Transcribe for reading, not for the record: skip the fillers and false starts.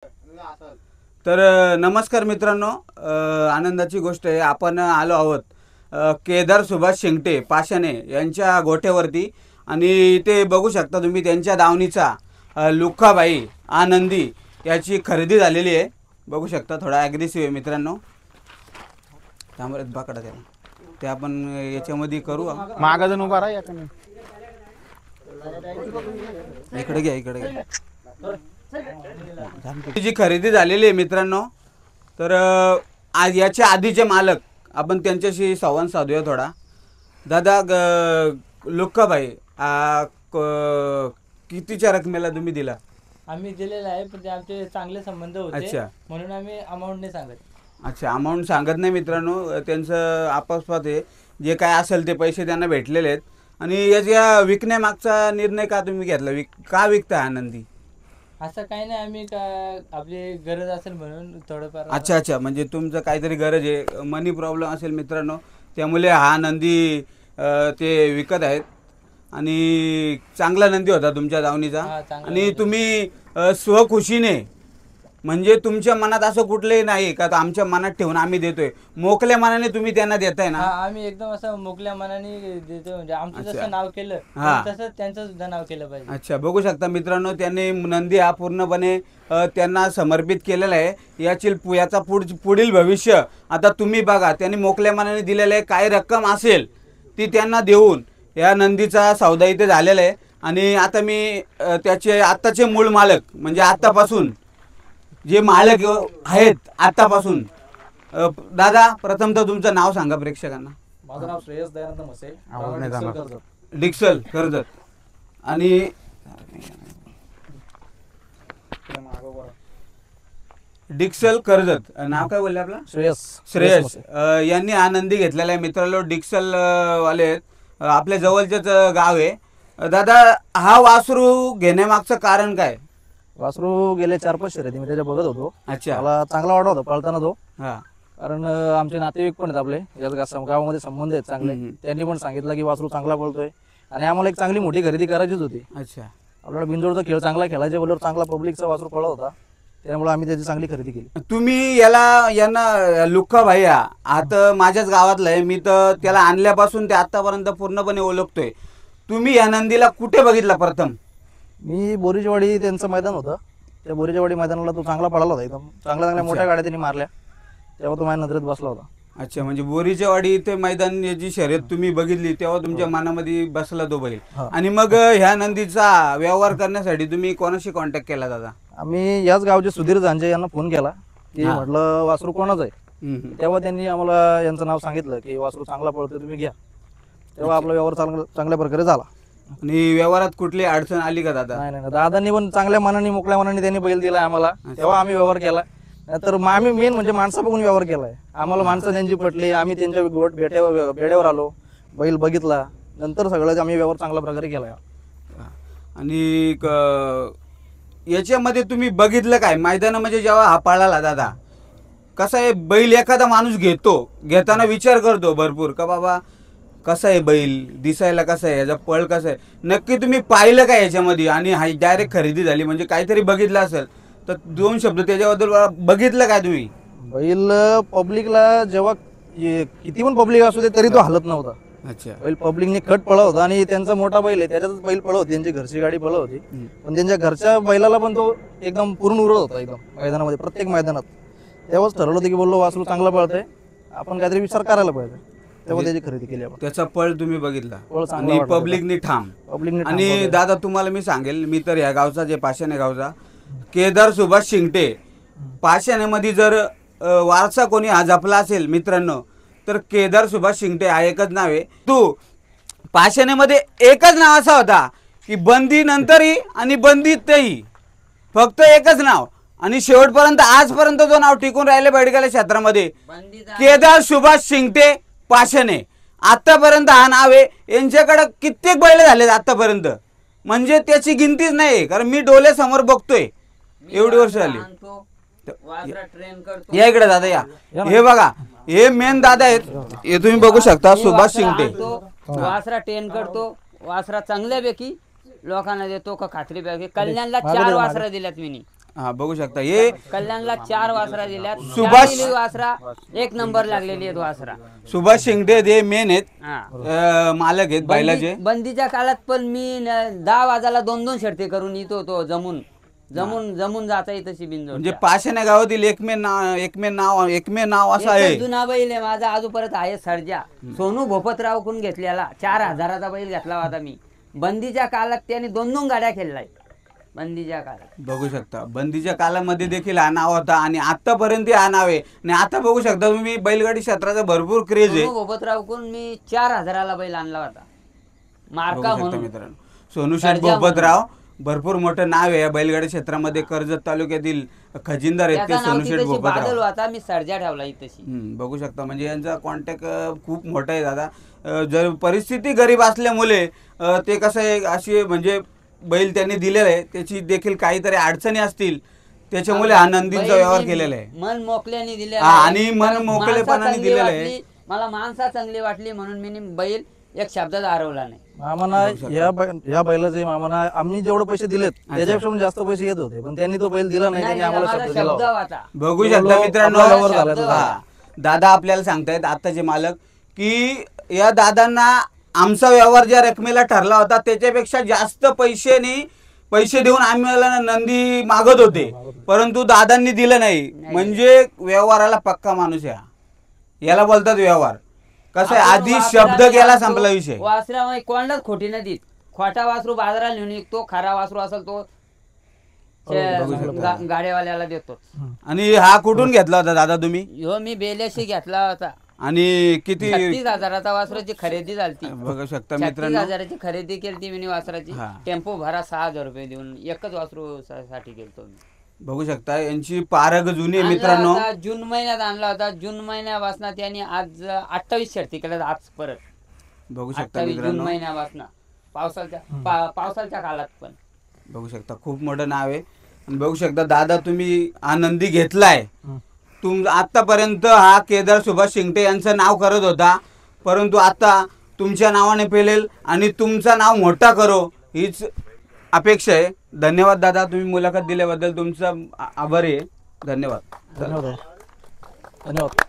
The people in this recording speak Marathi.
तर नमस्कार मित्रांनो, आनंदाची गोष्ट आहे, आपण आलो आहोत केदार सुभाष शिंगटे पाशाने यांच्या गोठ्यावरती आणि इथे बघू शकता तुम्ही त्यांच्या दावणीचा लुक्काबाई आनंदी याची खरेदी झालेली आहे. बघू शकता थोडा ॲग्रेसिव्ह आहे मित्रांनो. थांबरत बाकडा त्याला ते आपण याच्यामध्ये करू. मागाजन उभा राहा याकडे. इकडे घ्या, इकडे घ्या. जी खरेदी झालेली आहे मित्रांनो, तर आज याच्या आधीचे मालक आपण त्यांच्याशी संवाद साधूया थोडा. दादा, लुक्काबाई कितीच्या रकमेला तुम्ही दिला? आम्ही दिलेला आहे, पण आमचे चांगले संबंध होते. अच्छा, म्हणून आम्ही अमाऊंट नाही सांगत. अच्छा, अमाऊंट सांगत नाही मित्रांनो. त्यांचं आपापसात आहे, जे काय असेल ते पैसे त्यांना भेटलेले आहेत. आणि याच्या विकण्यामागचा निर्णय का तुम्ही घेतला? का विकता आनंदी? असं काही नाही, आम्ही आपली गरज असेल म्हणून थोडंफार. अच्छा अच्छा, म्हणजे तुमचं काहीतरी गरज आहे, मनी प्रॉब्लेम असेल मित्रांनो, त्यामुळे हा नंदी ते विकत आहेत. आणि चांगला नंदी होता तुमच्या दावणीचा. आणि तुम्ही स्वखुशीने, म्हणजे तुमच्या मनात असं कुठलंही नाही का आमच्या मनात ठेवून आम्ही देतोय, मोकल्या मनाने तुम्ही त्यांना देताय ना? आम्ही एकदम असं मोकल्या मनाने देतो. म्हणजे आमचं जसं नाव केलं तसंच त्यांचं सुद्धा नाव केलं पाहिजे. अच्छा, बघू शकता मित्रांनो, त्यांनी नंदी हा पूर्णपणे त्यांना समर्पित केलेला आहे. याचा पुढील भविष्य आता तुम्ही बघा. त्यांनी मोकल्या मनाने दिलेलं आहे. काय रक्कम असेल ती त्यांना देऊन या नंदीचा सौदा इथे झालेला आहे. आणि आता मी त्याचे आत्ताचे मूळ मालक, म्हणजे आत्तापासून जे मालक आहेत आतापासून, दादा प्रथमतः तुमचं नाव सांगा प्रेक्षकांना. माझं नाव श्रेयस दयानंद मसे, डिक्सल कर्जत. आणि डिक्सल कर्जत, नाव काय बोलले आपलं? श्रेयस यांनी आनंदी घेतलेला आहे मित्रांनो. डिक्सल वाले आहेत, आपल्या जवळचेच गाव आहे. दादा, हा वासरू घेण्यामागचं कारण काय? वासरू गेले 4-5 शर्यती मी त्याच्या बघत होतो. अच्छा, मला चांगला वाटत होता पळताना तो. हा, कारण आमचे नातेवाईक पण आहेत आपले, याच गावामध्ये संबंध आहेत चांगले. त्यांनी पण सांगितलं की वासरू चांगला पळतोय आणि आम्हाला एक चांगली मोठी खरेदी करायचीच होती. अच्छा, आपल्याला बिंजोडचा खेळ चांगला खेळायच्या बोलवर चांगला पब्लिकचा वासरू पळत होता, त्यामुळे आम्ही त्याची चांगली खरेदी केली. तुम्ही यांना लुक्काबाई आता माझ्याच गावातलं आहे, मी तर त्याला आणल्यापासून ते आतापर्यंत पूर्णपणे ओळखतोय. तुम्ही या नंदीला कुठे बघितला प्रथम? मी बोरीचेवाडी त्यांचं मैदान होतं, त्या बोरीचेवाडी मैदानाला तो चांगला पळाला होता. एकदम चांगल्या मोठ्या गाड्या त्यांनी मारल्या, तेव्हा तो माझ्या नजरेत बसला होता. अच्छा, म्हणजे बोरीचेवाडी इथे मैदान जी शर्यत तुम्ही बघितली तेव्हा तुमच्या मनामध्ये बसला तो बैल. आणि मग ह्या नंदीचा व्यवहार करण्यासाठी तुम्ही कोणाशी कॉन्टॅक्ट केला दादा? आम्ही याच गावचे सुधीर झांजे यांना फोन केला की म्हटलं वासरू कोणाचं आहे. तेव्हा त्यांनी आम्हाला यांचं नाव सांगितलं की वासरू चांगला पळतोय, तुम्ही घ्या. तेव्हा आपला व्यवहार चांगल्या प्रकारे झाला. आणि व्यवहारात कुठली अडचण आली का दादा? नाही, दादांनी पण चांगल्या मनाने मोकळ्या मनाने त्यांनी बैल दिला आम्हाला, तेव्हा आम्ही व्यवहार केला. तर आम्ही मेन म्हणजे माणसा बघून व्यवहार केलाय. आम्हाला माणसं त्यांची पटली, आम्ही त्यांच्या बेड्यावर आलो, बैल बघितला, नंतर सगळं आम्ही व्यवहार चांगल्या प्रकारे केलाय. आणि याच्यामध्ये तुम्ही बघितलं काय मैदानामध्ये जेव्हा हा पळाला दादा, कसा आहे बैल? एखादा माणूस घेताना विचार करतो भरपूर का बाबा कसा आहे बैल, दिसायला कसा आहे, याचा पळ कसा आहे, नक्की तुम्ही पाहिलं काय याच्यामध्ये? आणि हा डायरेक्ट खरेदी झाली म्हणजे काहीतरी बघितलं असेल, तर 2 शब्द त्याच्याबद्दल बघितलं काय तुम्ही? बैल पब्लिकला जेव्हा किती पण पब्लिक असू दे तरी तो हलत नव्हता. अच्छा, बैल पब्लिकने कट पळत होता आणि त्यांचा मोठा बैल आहे त्याच्यातच बैल पळत होती, त्यांची घरची गाडी पळत होती. पण त्यांच्या घरच्या बैलाला पण तो एकदम पूर्ण उरत होता एकदम मैदानामध्ये, प्रत्येक मैदानात. तेव्हाच ठरवलं होतं की बोललो वासरू चांगला पळतंय, आपण काहीतरी विचार करायला पाहिजे. तेव्हा त्याची खरेदी केली आपण. त्याचा पळ तुम्ही बघितला आणि पब्लिकने ठाम. आणि दादा तुम्हाला मी सांगेल, मी तर या गावचा, जे पाशाणे गावचा केदार सुभाष शिंगटे पाशाणेमध्ये जर वारसा कोणी हा जपला असेल मित्रांनो, तर केदार सुभाष शिंगटे हा एकच नाव आहे. तू पाशाणेमध्ये एकच नाव असा होता की बंदी नंतरही आणि बंदीतही फक्त एकच नाव, आणि शेवटपर्यंत आजपर्यंत जो नाव टिकून राहिले बैलगाडा क्षेत्रामध्ये, केदार सुभाष शिंगटे पाशाणे. आतापर्यंत हा नाव आहे. यांच्याकडे कित्येक बैल झाले आतापर्यंत, म्हणजे त्याची गिनतीच नाही. कारण मी डोळे समोर बघतोय, एवढी वर्ष झाली. या इकडे दादा, या. हे बघा, हे मेन दादा आहेत, हे तुम्ही बघू शकता, सुभाष शिंगटे. वासरा ट्रेन करतो, वासरा चांगल्यापैकी लोकांना देतो का खात्रीपैकी. कल्याणला 4 वासरा दिल्यात मी. हा बघू शकता हे कल्याणला 4 वासरा दिल्यात. सुभाष- चारही वासरा 1 नंबर लागलेली आहेत वासरा. सुभाष शिंगटे हे मेन आहेत, हा. मालक आहेत बैलाचे. बंदीच्या काळात पण मी 10 वाजाला 2-2 शर्ती करून येतो होतो जमून जाता येत तशी बिनजोड. म्हणजे पाषाण्या गावातील एकमेव नाव असं आहे. जुना बैल आहे माझा अजूनपर्यंत आहे सर्जा. सोनू भोपतराव कडून घेतलेला 4000चा बैल घेतला होता मी. बंदीच्या काळात त्याने 2-2 गाड्या खेळलाय बंदीच्या काळात. बघू शकता बंदीच्या काळामध्ये देखील हा नाव होता आणि आतापर्यंत हा नाव आहे. आणि आता बघू शकता तुम्ही बैलगाडी क्षेत्राचा भरपूर क्रेज आहे. सोनू भोपतराव कडून मी 4000ला बैल आणला होता बघू मार्का शकता म्हणून. मित्रांनो, सोनूशेठ सर्जा भोपतराव भरपूर मोठं नाव आहे या बैलगाडी क्षेत्रामध्ये. कर्जत तालुक्यातील खजिनदार आहेत ते त्याचं नाव सोनूशेठ तिथेशी बादल भोपतराव. होता मी सर्जा ठेवला इथेशी. बघू शकता म्हणजे यांचा कॉन्टॅक्ट खूप मोठा आहे दादा. जर परिस्थिती गरीब असल्यामुळे ते कसं आहे अशी म्हणजे बैल त्यांनी दिलेला आहे, त्याची देखील काहीतरी अडचणी असतील त्याच्यामुळे हा नंदीचा बैल व्यवहार मी केलेला आहे. मन मोकल्याने दिलेला हा, आहे. आणि मन मला मोकळेपणाने माणसं चांगली दिलेलं आहे. वाटली, मला माणसा चांगली वाटली म्हणून मी बैल एक शब्दात हरवला नाही. मामाना या बैलाचे मामाना आम्ही जेवढे पैसे दिलेत त्याच्यापेक्षा पण जास्त पैसे येत होते, पण त्यांनी तो बैल दिला नाही. त्यांनी आम्हाला माझा शब्द दिला शब्द होता. होता. बघू बोलो, शकता मित्रांनो, आपला व्यवहार झाला तो. हा, दादा आपल्याला सांगतायत आताचे मालक की या दादांना आमचा व्यवहार ज्या रकमेला ठरला होता त्याच्यापेक्षा जास्त पैसे देऊन आम्हाला नंदी मागत होते, परंतु दादांनी दिलं नाही. म्हणजे व्यवहाराला पक्का माणूस आहे हा. याला बोलतात व्यवहार. कसं आहे, आपण आधी वासराला शब्द गेला आणतो, संपला विषय. वासरामध्ये कोणालाच खोटी नाही देत. खोटा वासरू बाजाराला नेऊन विकतो, खरा वासरू असेल तो गाड्यावाल्याला देतो. आणि हा कुठून घेतला होता दादा तुम्ही? ह्यो मी बेल्याशी घेतला होता. आणि किती? 36,000चा वासराची खरेदी झाली. बघू शकता 36,000 मित्रांनो, खरेदी केली मी वासराची. हा. टेम्पो भरा 6,000 रुपये देऊन एकच वासरू साठी गेलतो मी. बघू शकता यांची पारग जुनी आहे आणला मित्रांनो. होता, जून महिन्यात आणला होता. जून महिन्यापासून त्यांनी आज 28 शर्ती केल्या आज परत. बघू शकता 28 जून मित्रांनो, महिन्यापासून पावसाच्या काळात पण. बघू शकता खूप मोठं नाव आहे. आणि बघू शकता दादा तुम्ही आनंदी घेतलाय. आतापर्यंत हा केदार सुभाष शिंगटे यांचं नाव करत होता, परंतु आता तुमच्या नावाने पेलेल आणि तुमचं नाव मोठा करो हीच अपेक्षा आहे. धन्यवाद दादा, तुम्ही मुलाखत दिल्याबद्दल तुमचा आभारी आहे. धन्यवाद. धन्यवाद.